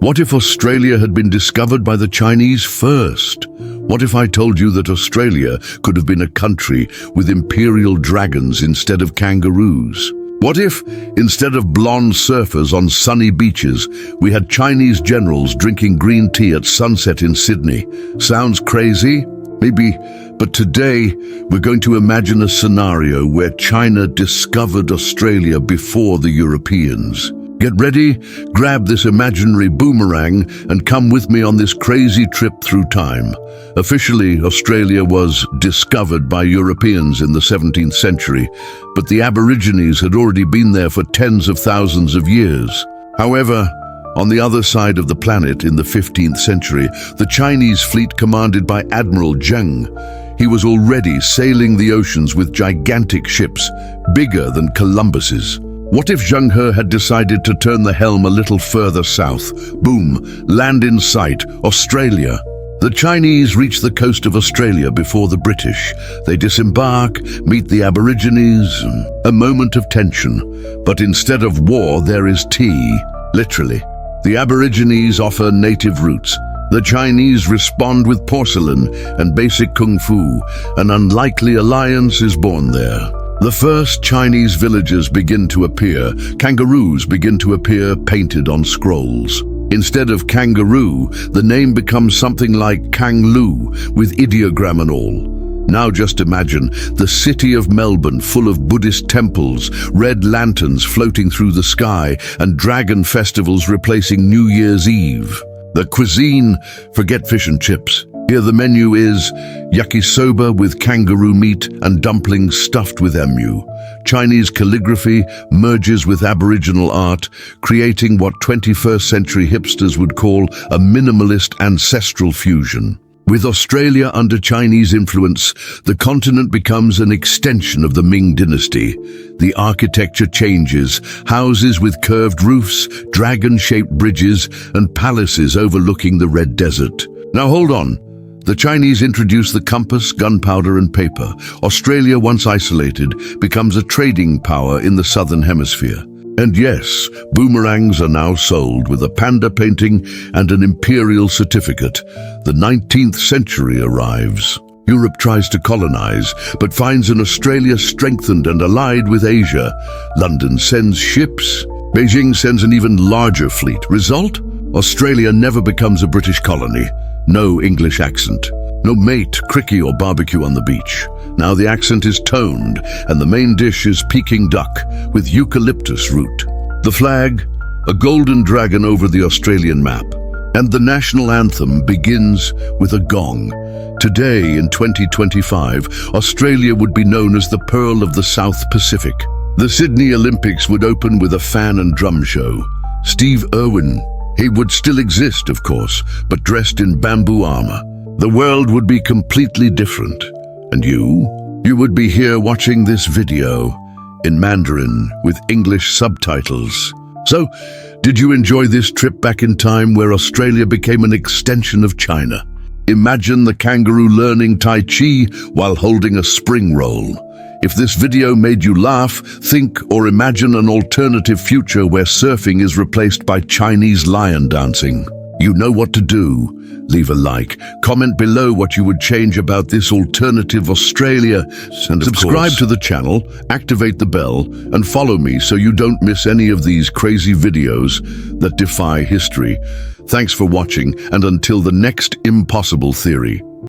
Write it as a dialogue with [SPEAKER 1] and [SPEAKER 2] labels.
[SPEAKER 1] What if Australia had been discovered by the Chinese first? What if I told you that Australia could have been a country with imperial dragons instead of kangaroos? What if, instead of blonde surfers on sunny beaches, we had Chinese generals drinking green tea at sunset in Sydney? Sounds crazy? Maybe, but today we're going to imagine a scenario where China discovered Australia before the Europeans. Get ready, grab this imaginary boomerang and come with me on this crazy trip through time. Officially, Australia was discovered by Europeans in the 17th century, but the Aborigines had already been there for tens of thousands of years. However, on the other side of the planet in the 15th century, the Chinese fleet commanded by Admiral Zheng. He was already sailing the oceans with gigantic ships, bigger than Columbus's. What if Zheng He had decided to turn the helm a little further south? Boom, land in sight, Australia. The Chinese reach the coast of Australia before the British. They disembark, meet the Aborigines, a moment of tension. But instead of war, there is tea, literally. The Aborigines offer native roots. The Chinese respond with porcelain and basic kung fu. An unlikely alliance is born there. The first Chinese villages begin to appear. Kangaroos begin to appear painted on scrolls. Instead of kangaroo, the name becomes something like Kanglu, with ideogram and all. Now just imagine the city of Melbourne full of Buddhist temples, red lanterns floating through the sky, and dragon festivals replacing New Year's Eve. The cuisine, forget fish and chips. Here the menu is yakisoba with kangaroo meat and dumplings stuffed with emu. Chinese calligraphy merges with Aboriginal art, creating what 21st century hipsters would call a minimalist ancestral fusion. With Australia under Chinese influence, the continent becomes an extension of the Ming dynasty. The architecture changes, houses with curved roofs, dragon-shaped bridges, and palaces overlooking the Red Desert. Now hold on. The Chinese introduce the compass, gunpowder, and paper. Australia, once isolated, becomes a trading power in the southern hemisphere. And yes, boomerangs are now sold with a panda painting and an imperial certificate. The 19th century arrives. Europe tries to colonize, but finds an Australia strengthened and allied with Asia. London sends ships. Beijing sends an even larger fleet. Result? Australia never becomes a British colony. No English accent. No mate, cricky, or barbecue on the beach. Now the accent is toned, and the main dish is Peking duck with eucalyptus root. The flag, a golden dragon over the Australian map. And the national anthem begins with a gong. Today, in 2025, Australia would be known as the Pearl of the South Pacific. The Sydney Olympics would open with a fan and drum show. Steve Irwin, he would still exist, of course, but dressed in bamboo armor. The world would be completely different. And you would be here watching this video in Mandarin with English subtitles. So, did you enjoy this trip back in time where Australia became an extension of China? Imagine the kangaroo learning Tai Chi while holding a spring roll. If this video made you laugh, think or imagine an alternative future where surfing is replaced by Chinese lion dancing. You know what to do. Leave a like, comment below what you would change about this alternative Australia, and subscribe to the channel, activate the bell, and follow me so you don't miss any of these crazy videos that defy history. Thanks for watching, and until the next impossible theory.